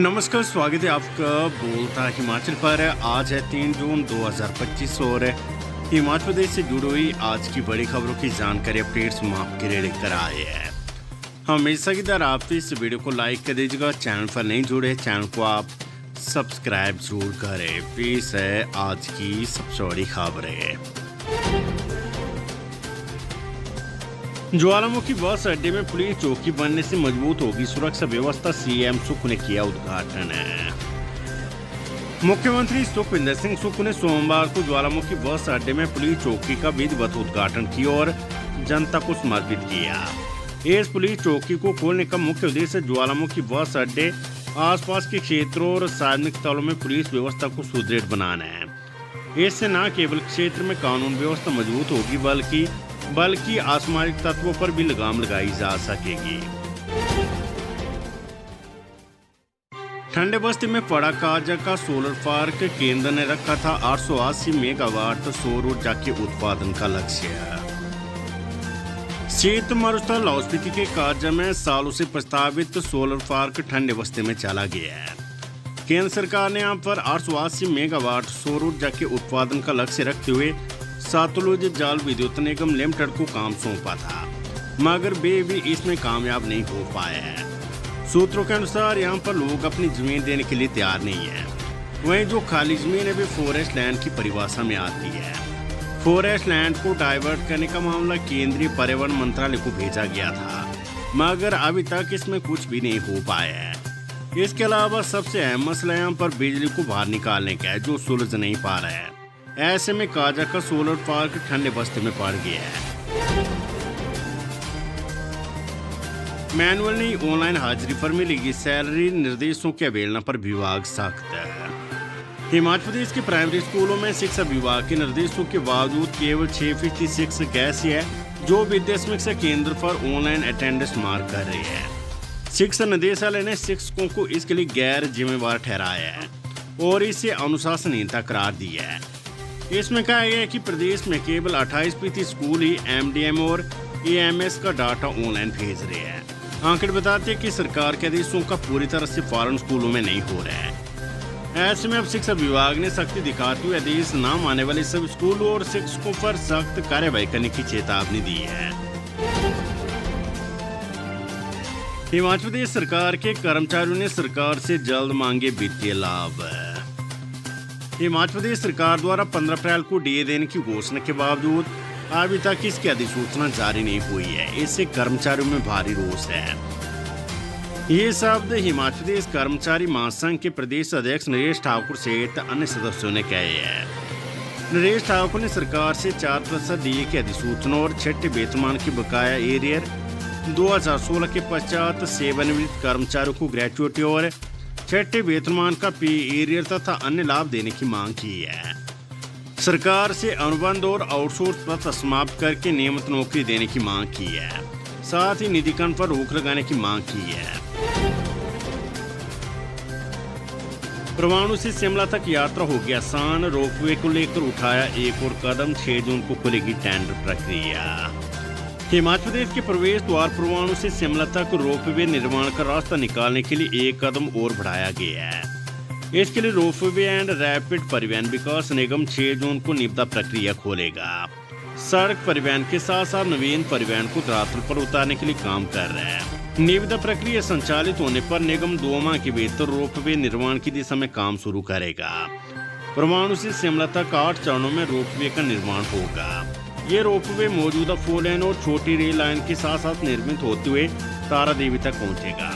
नमस्कार, स्वागत है आपका बोलता हिमाचल पर। आज है 3 जून 2025 और हिमाचल प्रदेश से जुड़ी हुई आज की बड़ी खबरों की जानकारी अपडेट्स हम आपके लिए लेकर आए हैं। हमेशा की तरह आप इस वीडियो को लाइक कर दीजिएगा। चैनल पर नहीं जुड़े, चैनल को आप सब्सक्राइब जरूर करें। पेश है आज की सबसे बड़ी खबरें। ज्वालामुखी बस अड्डे में पुलिस चौकी बनने से मजबूत होगी सुरक्षा व्यवस्था, सीएम सुख ने किया उद्घाटन। मुख्यमंत्री सुखविंदर सिंह सुख ने सोमवार को ज्वालामुखी बस अड्डे में पुलिस चौकी का विधिवत उद्घाटन किया और जनता को समर्पित किया। इस पुलिस चौकी को खोलने का मुख्य उद्देश्य ज्वालामुखी बस अड्डे, आसपास के क्षेत्रों और सार्वजनिक स्थलों में पुलिस व्यवस्था को सुदृढ़ बनाना है। इससे न केवल क्षेत्र में कानून व्यवस्था मजबूत होगी बल्कि असामाजिक तत्वों पर भी लगाम लगाई जा सकेगी। ठंडे बस्ती में पड़ा काजा का सोलर पार्क, केंद्र ने रखा था 880 मेगावाट सौर ऊर्जा के उत्पादन का लक्ष्य। शीत मरुस्थल लाहौल स्पीति के काजा में सालों से प्रस्तावित सोलर पार्क ठंडे बस्ती में चला गया है। केंद्र सरकार ने यहाँ पर 880 मेगावाट सौर ऊर्जा के उत्पादन का लक्ष्य रखते हुए सतलुज जल विद्युत निगम लिमिटेड को काम सौंपा था, मगर वे भी इसमें कामयाब नहीं हो पाए हैं। सूत्रों के अनुसार यहाँ पर लोग अपनी जमीन देने के लिए तैयार नहीं है। वहीं जो खाली जमीन है वे फॉरेस्ट लैंड की परिभाषा में आती है। फॉरेस्ट लैंड को डाइवर्ट करने का मामला केंद्रीय पर्यावरण मंत्रालय को भेजा गया था, मगर अभी तक इसमें कुछ भी नहीं हो पाया है। इसके अलावा सबसे अहम मसला यहाँ पर बिजली को बाहर निकालने का है, जो सुलझ नहीं पा रहा है। ऐसे में काजा का सोलर पार्क ठंडे बस्ती में पड़ गया है। मैनुअल नहीं, ऑनलाइन हाजिरी पर मिलेगी सैलरी, निर्देशों की अवहेलना पर विभाग सख्त है। हिमाचल प्रदेश के प्राइमरी स्कूलों में शिक्षा विभाग के निर्देशों के बावजूद केवल 6% शिक्षक ऐसे है जो विद्या समीक्षा केंद्र पर ऑनलाइन अटेंडेंस मार्क कर रहे हैं। शिक्षा निदेशालय ने शिक्षकों को इसके लिए गैर जिम्मेवार ठहराया है और इसे अनुशासनहीनता करार दिया है। इसमें कहा गया है कि प्रदेश में केवल 28% स्कूल ही एमडीएम और एएमएस का डाटा ऑनलाइन भेज रहे हैं। आंकड़े बताते हैं कि सरकार के आदेशों का पूरी तरह से पालन स्कूलों में नहीं हो रहा है। ऐसे में अब शिक्षा विभाग ने सख्ती दिखाते हुए आदेश न मानने वाले सभी स्कूलों और शिक्षकों पर सख्त कार्रवाई करने की चेतावनी दी है। हिमाचल प्रदेश सरकार के कर्मचारियों ने सरकार से जल्द मांगे वित्तीय लाभ। हिमाचल प्रदेश सरकार द्वारा 15 अप्रैल को डीए देने की घोषणा के बावजूद अभी तक इसकी अधिसूचना जारी नहीं हुई है। इससे कर्मचारियों में भारी रोष है। ये शब्द हिमाचल प्रदेश कर्मचारी महासंघ के प्रदेश अध्यक्ष नरेश ठाकुर सहित अन्य सदस्यों ने कहे हैं। नरेश ठाकुर ने सरकार से 4% डीए की अधिसूचना और छठे वेतनमान के बकाया एरियर 2016 के पश्चात सेवानिवृत्त कर्मचारियों को ग्रेचुइटी और छठे वेतनमान का पे एरियर तथा अन्य लाभ देने की मांग की है। सरकार से अनुबंध और आउटसोर्स प्रथा समाप्त करके नियमित नौकरी देने की मांग की है। साथ ही निधिकरण पर रोक लगाने की मांग की है। परवाणु से शिमला तक यात्रा होगी आसान, रोपवे को लेकर उठाया एक और कदम, 6 जून को खुलेगी टेंडर प्रक्रिया। हिमाचल प्रदेश के प्रवेश द्वार परवाणु से शिमला तक रोपवे निर्माण का रास्ता निकालने के लिए एक कदम और बढ़ाया गया है। इसके लिए रोपवे एंड रैपिड परिवहन विकास निगम 6 जून को निविदा प्रक्रिया खोलेगा। सड़क परिवहन के साथ साथ नवीन परिवहन को धरातल पर उतारने के लिए काम कर रहा है। निविदा प्रक्रिया संचालित होने पर निगम 2 माह के भीतर रोपवे निर्माण की दिशा में काम शुरू करेगा। परवाणु से शिमला तक 8 चरणों में रोपवे का निर्माण होगा। ये रोपवे मौजूदा 4 लेन और छोटी रेल लाइन के साथ साथ निर्मित होते हुए तारा देवी तक पहुंचेगा।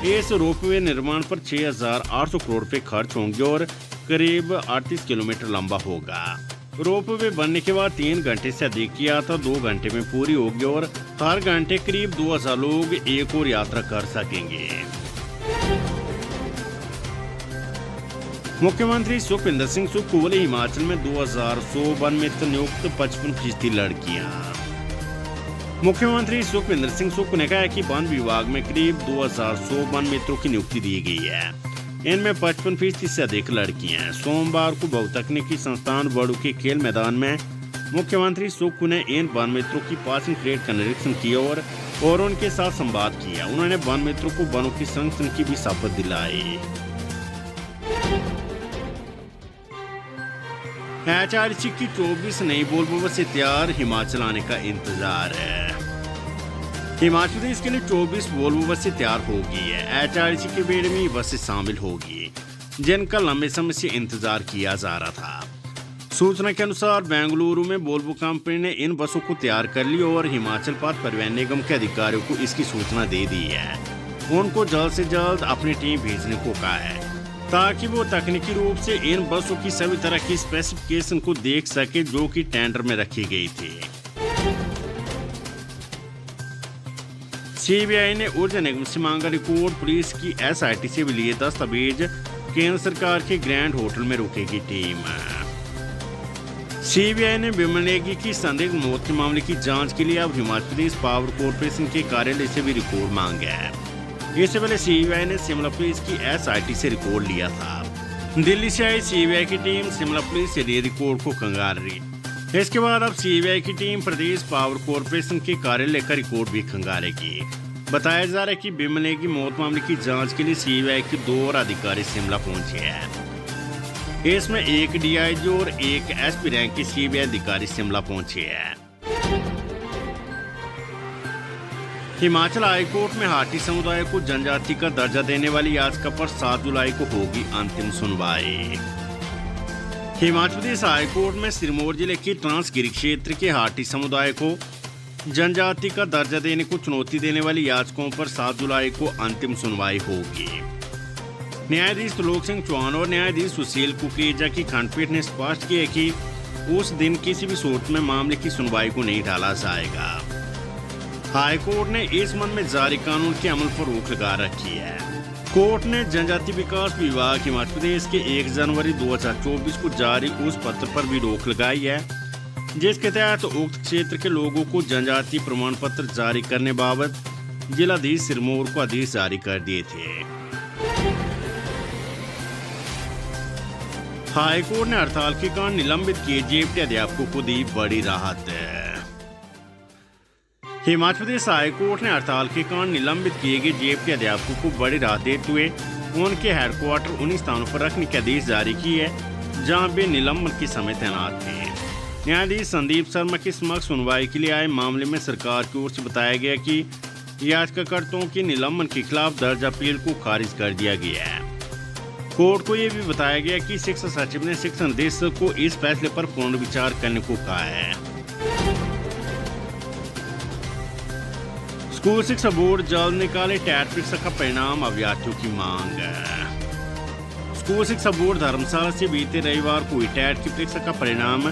इस रोपवे निर्माण पर 6,800 करोड़ रुपए खर्च होंगे और करीब 38 किलोमीटर लंबा होगा। रोपवे बनने के बाद 3 घंटे से अधिक की यात्रा 2 घंटे में पूरी होगी और हर घंटे करीब 2000 लोग एक और यात्रा कर सकेंगे। मुख्यमंत्री सुखविंदर सिंह सुख को बोले हिमाचल में 2100 वन मित्र नियुक्त, 55% लड़कियां। मुख्यमंत्री सुखविंदर सिंह सुख ने कहा कि वन विभाग में करीब 2100 वन मित्रों की नियुक्ति दी गई है। इनमें 55% से अधिक लड़कियां हैं। सोमवार को बहुतकनीकी संस्थान बड़ू के खेल मैदान में मुख्यमंत्री सुख ने इन वन मित्रों की पासिंग परेड का निरीक्षण किया और और उनके साथ संवाद किया। उन्होंने वन मित्रों को वनों की संरक्षण की भी शपथ दिलाई। HRC की 24 नई वोल्वो बसें तैयार, हिमाचल आने का इंतजार है। हिमाचल प्रदेश के लिए 24 वोल्वो बसें तैयार होगी है। HRC के बेड़े में ये बसें शामिल होगी जिनका लंबे समय से इंतजार किया जा रहा था। सूचना के अनुसार बेंगलुरु में वोल्वो कंपनी ने इन बसों को तैयार कर ली और हिमाचल पथ परिवहन निगम के अधिकारियों को इसकी सूचना दे दी है। उनको जल्द से जल्द अपनी टीम भेजने को कहा है ताकि वो तकनीकी रूप से इन बसों की सभी तरह की स्पेसिफिकेशन को देख सके जो कि टेंडर में रखी गई थी। CBI ने ऊर्जा निगम से मांगा रिकॉर्ड, पुलिस की SIT से भी लिए दस्तावेज, केंद्र सरकार के ग्रैंड होटल में रुकेगी टीम। CBI ने विमल नेगी की संदिग्ध मौत के मामले की जांच के लिए अब हिमाचल प्रदेश पावर कॉर्पोरेशन के कार्यालय से भी रिकॉर्ड मांगा है। इससे पहले CBI ने शिमला पुलिस की SIT से रिकॉर्ड लिया था। दिल्ली से आई CBI की टीम शिमला पुलिस से लिए रिकॉर्ड को खंगाल रही। इसके बाद अब CBI की टीम प्रदेश पावर कॉर्पोरेशन के कार्यालय का रिकॉर्ड भी खंगालेगी। बताया जा रहा है कि विमल नेगी मौत मामले की जांच के लिए CBI के 2 और अधिकारी शिमला पहुंचे हैं। इसमें एक DIG और एक SP रैंक के CBI अधिकारी शिमला पहुंचे हैं। हिमाचल हाईकोर्ट में हाटी समुदाय को जनजाति का दर्जा देने वाली याचिका पर 7 जुलाई को होगी अंतिम सुनवाई। हिमाचल प्रदेश हाईकोर्ट में सिरमौर जिले के ट्रांसगिरी क्षेत्र के हाटी समुदाय को जनजाति का दर्जा देने को चुनौती देने वाली याचिकाओं पर 7 जुलाई को अंतिम सुनवाई होगी। न्यायाधीश त्रिलोक सिंह चौहान और न्यायाधीश सुशील कुकरेजा की खंडपीठ ने स्पष्ट किया कि उस दिन किसी भी सूरत में मामले की सुनवाई को नहीं टाला जाएगा। हाईकोर्ट ने इस संबंध में जारी कानून के अमल पर रोक लगा रखी है। कोर्ट ने जनजाति विकास विभाग हिमाचल प्रदेश के 1 जनवरी 2024 को जारी उस पत्र पर भी रोक लगाई है जिसके तहत उक्त क्षेत्र के लोगों को जनजाति प्रमाण पत्र जारी करने बाबत जिलाधीश सिरमौर को आदेश जारी कर दिए थे। हाईकोर्ट ने हड़ताल के कारण निलंबित किए JPT अध्यापकों को दी बड़ी राहत। हिमाचल प्रदेश हाईकोर्ट ने हड़ताल के कारण निलंबित किए गए JPT अध्यापकों को बड़ी राहत देते हुए उनके हेडक्वार्टर उन्हीं स्थानों पर रखने के आदेश जारी किए हैं जहां वे निलंबन के समय तैनात थे। न्यायाधीश संदीप शर्मा के समक्ष सुनवाई के लिए आए मामले में सरकार की ओर से बताया गया कि याचिकाकर्ताओं के निलंबन के खिलाफ दर्ज अपील को खारिज कर दिया गया है। कोर्ट को यह भी बताया गया कि शिक्षा सचिव ने शिक्षा निदेशक को इस फैसले पर पुनर्विचार करने को कहा है। स्कूल शिक्षा बोर्ड जल्द निकाले टेट परीक्षा का परिणाम, अभ्यर्थियों की मांग। स्कूल शिक्षा बोर्ड धर्मशाला से बीते रविवार को टेट की परीक्षा का परिणाम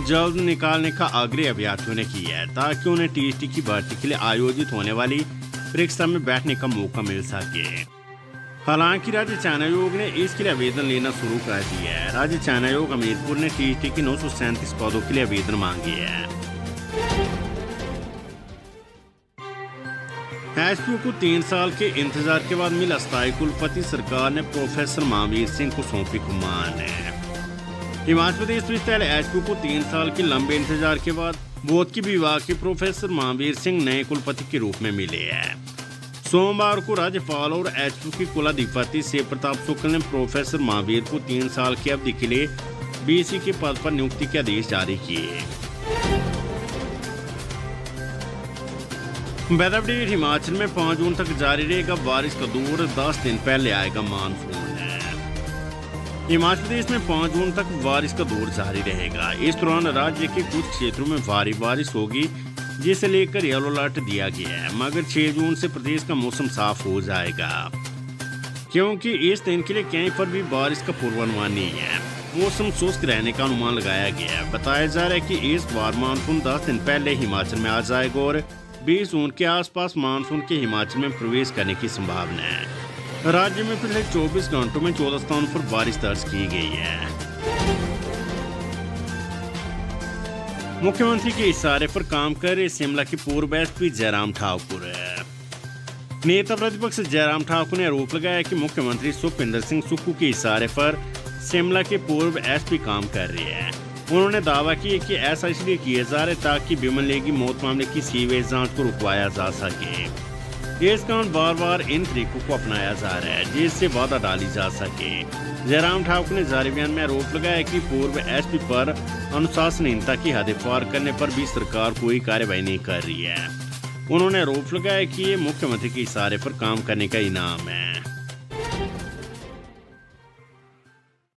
जल्द निकालने का आग्रह अभ्यर्थियों ने किया है ताकि उन्हें TST की भर्ती के लिए आयोजित होने वाली परीक्षा में बैठने का मौका मिल सके। हालांकि राज्य चयन आयोग ने इसके लिए आवेदन लेना शुरू कर दिया है। राज्य चयन आयोग हमीरपुर ने TST के 937 पदों के लिए आवेदन मांगे हैं। HPU को 3 साल के इंतजार के बाद मिला स्थायी कुलपति, सरकार ने प्रोफेसर महावीर सिंह को सौंपी कमान। हिमाचल प्रदेश पुलिस HPU को 3 साल के लंबे इंतजार के बाद भौतिकी विभाग के प्रोफेसर महावीर सिंह नए कुलपति के रूप में मिले हैं। सोमवार को राज्यपाल और HPU के कुलाधिपति शिव प्रताप शुक्ल ने प्रोफेसर महावीर को 3 साल की अवधि के लिए BC के पद पर नियुक्ति के आदेश जारी किए। वेदर अपडेट हिमाचल में 5 जून तक जारी रहेगा बारिश का दौर, 10 दिन पहले आएगा मानसून। हिमाचल प्रदेश में 5 जून तक बारिश का दौर जारी रहेगा। इस दौरान राज्य के कुछ क्षेत्रों में भारी बारिश होगी जिसे लेकर येलो अलर्ट दिया गया है, मगर 6 जून से प्रदेश का मौसम साफ हो जाएगा क्योंकि इस दिन के लिए कहीं पर भी बारिश का पूर्वानुमान नहीं है। मौसम शुष्क रहने का अनुमान लगाया गया है। बताया जा रहा है कि इस बार मानसून 10 दिन पहले हिमाचल में आ जाएगा और 20 जून के आसपास मानसून के हिमाचल में प्रवेश करने की संभावना है। राज्य में पिछले 24 घंटों में 14 स्थानों पर बारिश दर्ज की गई है। मुख्यमंत्री के इशारे पर काम कर रहे शिमला के पूर्व SP जयराम ठाकुर। नेता प्रतिपक्ष जयराम ठाकुर ने आरोप लगाया कि मुख्यमंत्री सुखविंदर सिंह सुक्खू के इशारे पर शिमला के पूर्व SP काम कर रहे हैं। उन्होंने दावा किया कि ऐसा इसलिए किया जा रहा है ताकि बिमले की मौत मामले की सीवेज जांच को रुकवाया जा सके। इस कारण बार बार इन तरीकों को अपनाया जा रहा है जिससे बाधा डाली जा सके। जयराम ठाकुर ने जारी बयान में आरोप लगाया कि पूर्व एसपी पर अनुशासनहीनता की हदें पार करने पर भी सरकार कोई कार्रवाई नहीं कर रही है। उन्होंने आरोप लगाया कि ये मुख्यमंत्री के इशारे पर काम करने का इनाम है।